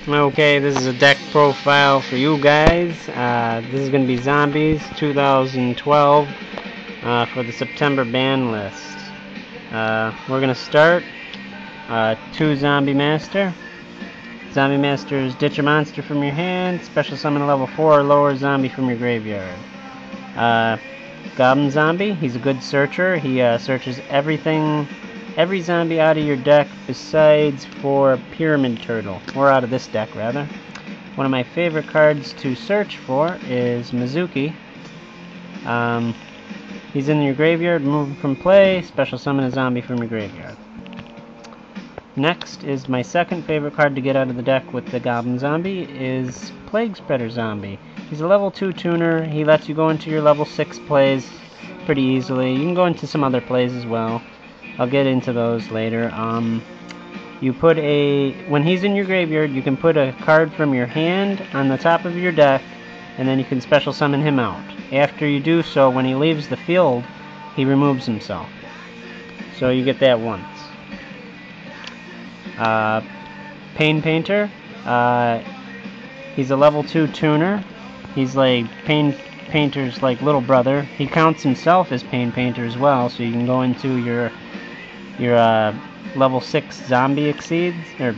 Okay, this is a deck profile for you guys. This is going to be Zombies 2012 for the September ban list. We're going to start 2 Zombie Master. Zombie Master's ditch a monster from your hand, special summon a level 4 or lower zombie from your graveyard. Goblin Zombie, he's a good searcher. He searches every zombie out of your deck besides for Pyramid Turtle, or out of this deck rather. One of my favorite cards to search for is Mizuki. He's in your graveyard, remove him from play, special summon a zombie from your graveyard. Next is my second favorite card to get out of the deck with the Goblin Zombie is Plague Spreader Zombie. He's a level 2 tuner. He lets you go into your level 6 plays pretty easily. You can go into some other plays as well. I'll get into those later. When he's in your graveyard, you can put a card from your hand on the top of your deck, and then you can special summon him out. After you do so, when he leaves the field, he removes himself. So you get that once. Pain Painter. He's a level 2 tuner. He's like Pain Painter's like little brother. He counts himself as Pain Painter as well, so you can go into your level 6 zombie synchros.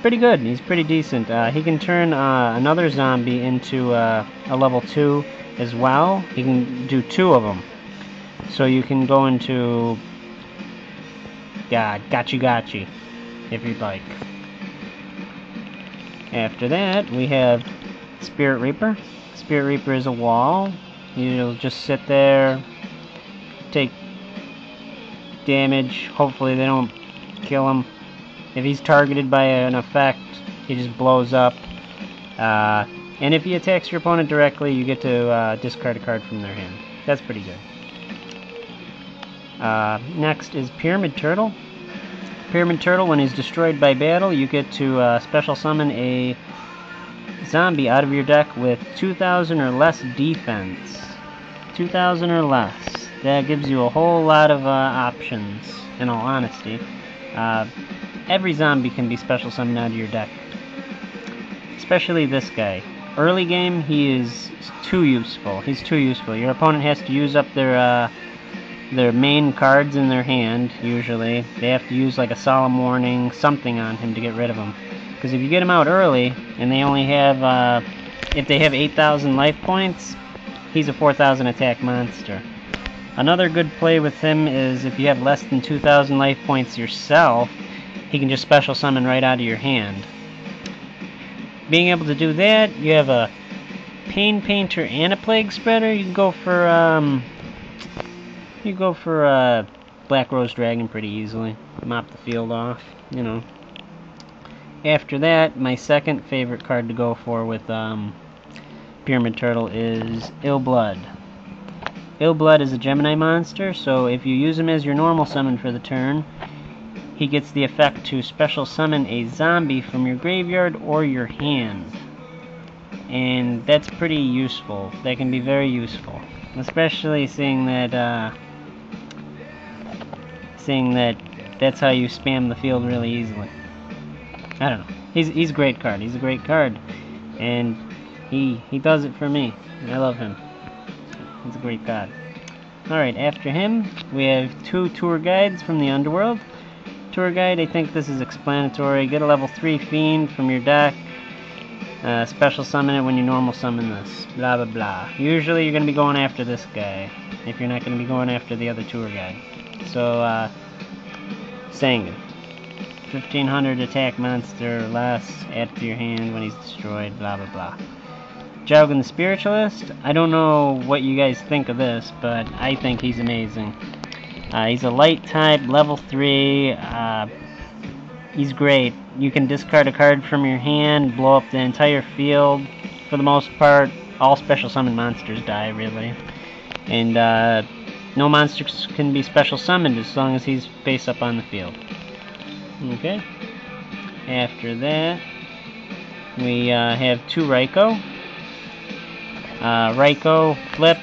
Pretty good. He's pretty decent. He can turn another zombie into a level 2 as well. He can do 2 of them. So you can go into Gachi if you'd like. After that, we have Spirit Reaper. Spirit Reaper is a wall. You'll just sit there, take damage. Hopefully they don't kill him. If he's targeted by an effect, he just blows up. And if he attacks your opponent directly, you get to discard a card from their hand. That's pretty good. Next is Pyramid Turtle. Pyramid Turtle, when he's destroyed by battle, you get to special summon a zombie out of your deck with 2,000 or less defense. 2,000 or less. That gives you a whole lot of options, in all honesty. Every zombie can be special summoned out of your deck. Especially this guy. Early game, he is too useful. He's too useful. Your opponent has to use up their main cards in their hand, usually. They have to use like a Solemn Warning, something on him to get rid of him. Because if you get him out early, and they only have, if they have 8,000 life points, he's a 4,000 attack monster. Another good play with him is if you have less than 2,000 life points yourself, he can just special summon right out of your hand. Being able to do that, you have a Pain Painter and a Plague Spreader. You can go for Black Rose Dragon pretty easily. Mop the field off, you know. After that, my second favorite card to go for with Pyramid Turtle is Ill Blood. Ill Blood is a Gemini monster, so if you use him as your normal summon for the turn, he gets the effect to special summon a zombie from your graveyard or your hand. And that's pretty useful. That can be very useful. Especially seeing that that's how you spam the field really easily. I don't know. He's a great card. He's a great card. And he does it for me. I love him. He's a great card. Alright, after him, we have 2 tour guides from the Underworld. Tour guide, I think this is explanatory. Get a level 3 Fiend from your deck. Special summon it when you normal summon this. Blah blah blah. Usually you're going to be going after this guy, if you're not going to be going after the other tour guide. So, Sangan. 1,500 attack monster or less, add to your hand when he's destroyed, blah blah blah. Jaugen the Spiritualist. I don't know what you guys think of this, but I think he's amazing. He's a light type, level 3. He's great. You can discard a card from your hand, blow up the entire field. For the most part, all special summon monsters die, really. And no monsters can be special summoned as long as he's face up on the field. Okay. After that, we have 2 Raikou. Raikou, flip,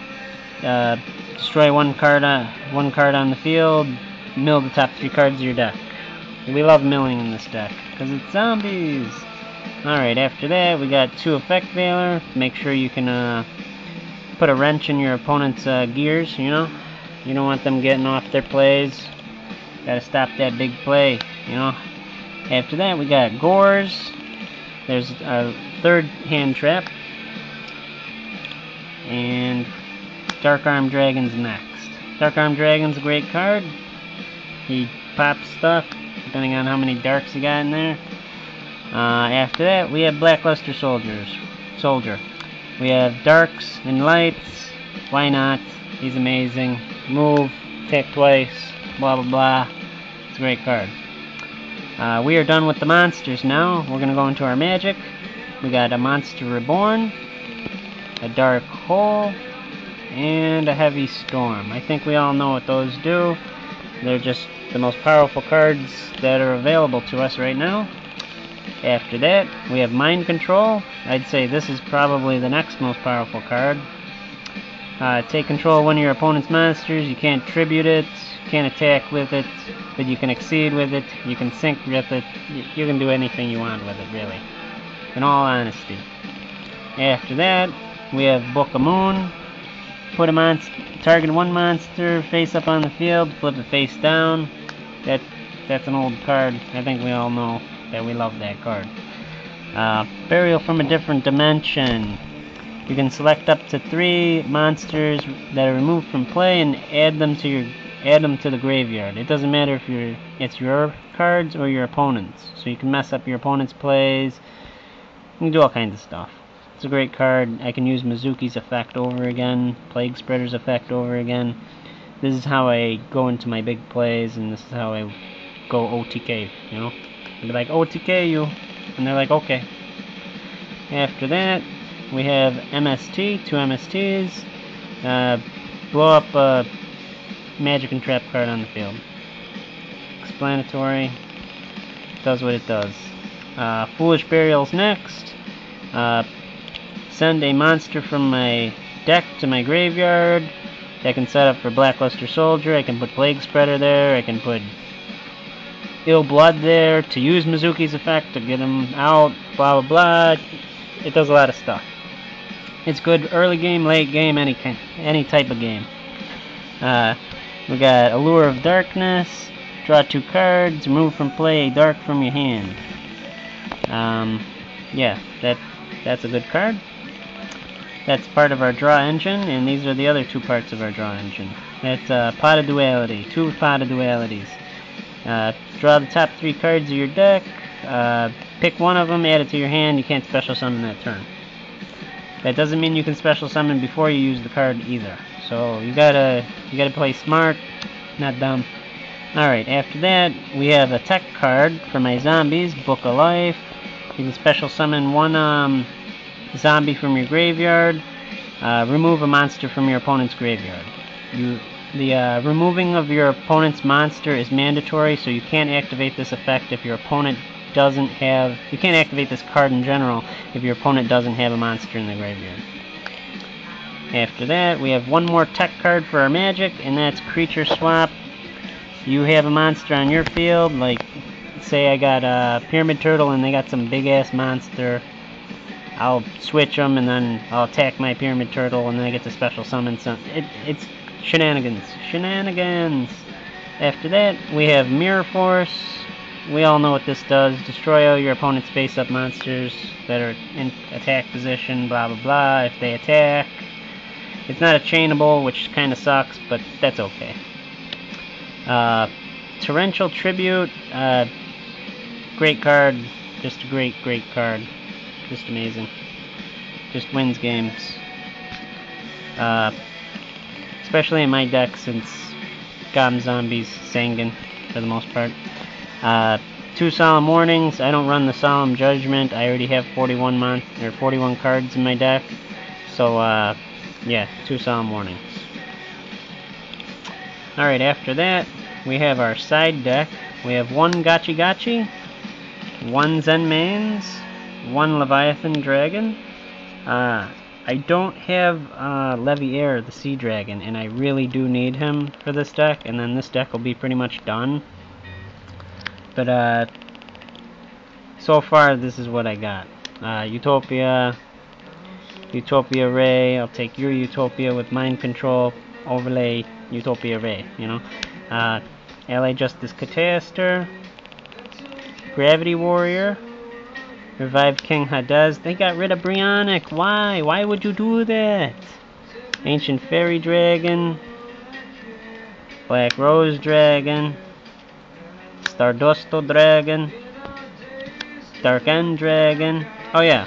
destroy one card on the field, mill the top 3 cards of your deck. We love milling in this deck, because it's zombies! Alright, after that, we got 2 Effect Veiler. Make sure you can put a wrench in your opponent's gears, you know? You don't want them getting off their plays. Gotta stop that big play, you know? After that, we got Gores. There's our 3rd hand trap. And Dark Arm Dragon's next. Dark Arm Dragon's a great card. He pops stuff, depending on how many darks you got in there. After that, we have Blackluster Soldier. We have darks and lights. Why not? He's amazing. Move, attack twice, blah blah blah. It's a great card. We are done with the monsters now. We're going to go into our magic. We got a Monster Reborn, a Dark Hole, and a Heavy Storm. I think we all know what those do. They're just the most powerful cards that are available to us right now. After that, we have Mind Control. I'd say this is probably the next most powerful card. Take control of one of your opponent's monsters. You can't tribute it, can't attack with it, but you can exceed with it, you can sync with it, you can do anything you want with it, really. In all honesty. After that, we have Book of Moon. Put a target one monster face up on the field, flip it face down. That's an old card. I think we all know that we love that card. Burial from a Different Dimension. You can select up to 3 monsters that are removed from play and add them to the graveyard. It doesn't matter if it's your cards or your opponent's. So you can mess up your opponent's plays. You can do all kinds of stuff. It's a great card. I can use Mizuki's effect over again, Plague Spreader's effect over again. This is how I go into my big plays, and this is how I go OTK, you know? I'll be like, OTK you, and they're like, okay. After that, we have MST, 2 MSTs. Blow up a magic and trap card on the field. Explanatory. Does what it does. Foolish Burial's next. Send a monster from my deck to my graveyard. I can set up for Blackluster Soldier. I can put Plague Spreader there. I can put Ill Blood there to use Mizuki's effect to get him out. Blah blah blah. It does a lot of stuff. It's good early game, late game, any type of game. We got Allure of Darkness. Draw 2 cards. Remove from play a dark from your hand. Yeah, that's a good card. That's part of our draw engine, and these are the other 2 parts of our draw engine. That's Pot of Duality, 2 Pot of Dualities. Draw the top 3 cards of your deck, pick one of them, add it to your hand. You can't special summon that turn. That doesn't mean you can special summon before you use the card either. So you gotta play smart, not dumb. Alright, after that, we have a tech card for my zombies, Book of Life. You can special summon 1 zombie from your graveyard. Remove a monster from your opponent's graveyard. The removing of your opponent's monster is mandatory, so you can't activate this effect if your opponent doesn't have... You can't activate this card in general if your opponent doesn't have a monster in the graveyard. After that, we have 1 more tech card for our magic, and that's Creature Swap. You have a monster on your field, like, say I got a Pyramid Turtle and they got some big-ass monster. I'll switch them, and then I'll attack my Pyramid Turtle, and then I get to special summon some... It's shenanigans. Shenanigans! After that, we have Mirror Force. We all know what this does. Destroy all your opponent's face-up monsters that are in attack position, blah blah blah, if they attack. It's not a chainable, which kind of sucks, but that's okay. Torrential Tribute, great card. Just a great card. Just amazing. Just wins games. Especially in my deck, since Gotham Zombies, Sangan, for the most part. 2 Solemn Warnings. I don't run the Solemn Judgment. I already have 41 cards in my deck. So, yeah, 2 Solemn Warnings. Alright, after that, we have our side deck. We have 1 Gachi Gachi, 1 Zen Mains, 1 Leviathan Dragon. I don't have Leviair, the Sea Dragon, and I really do need him for this deck, and then this deck will be pretty much done. But so far this is what I got. Utopia Ray. I'll take your Utopia with Mind Control, overlay Utopia Ray, you know. Ally Justice Cataster, Gravity Warrior, revived King Hadez. They got rid of Brionic. Why? Why would you do that? Ancient Fairy Dragon, Black Rose Dragon, Stardusto Dragon, Dark End Dragon. Oh yeah,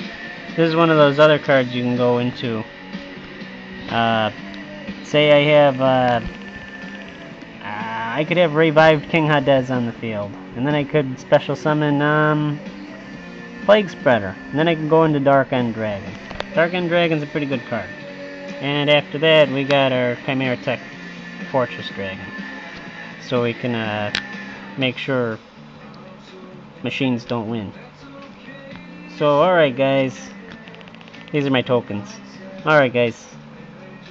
this is one of those other cards you can go into. Say I have, I could have revived King Hadez on the field, and then I could special summon Plague Spreader, and then I can go into Dark End Dragon. Dark End Dragon's a pretty good card. And after that, we got our Chimera Tech Fortress Dragon, so we can make sure machines don't win. So, alright guys, these are my tokens. Alright guys,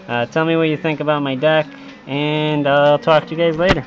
tell me what you think about my deck, and I'll talk to you guys later.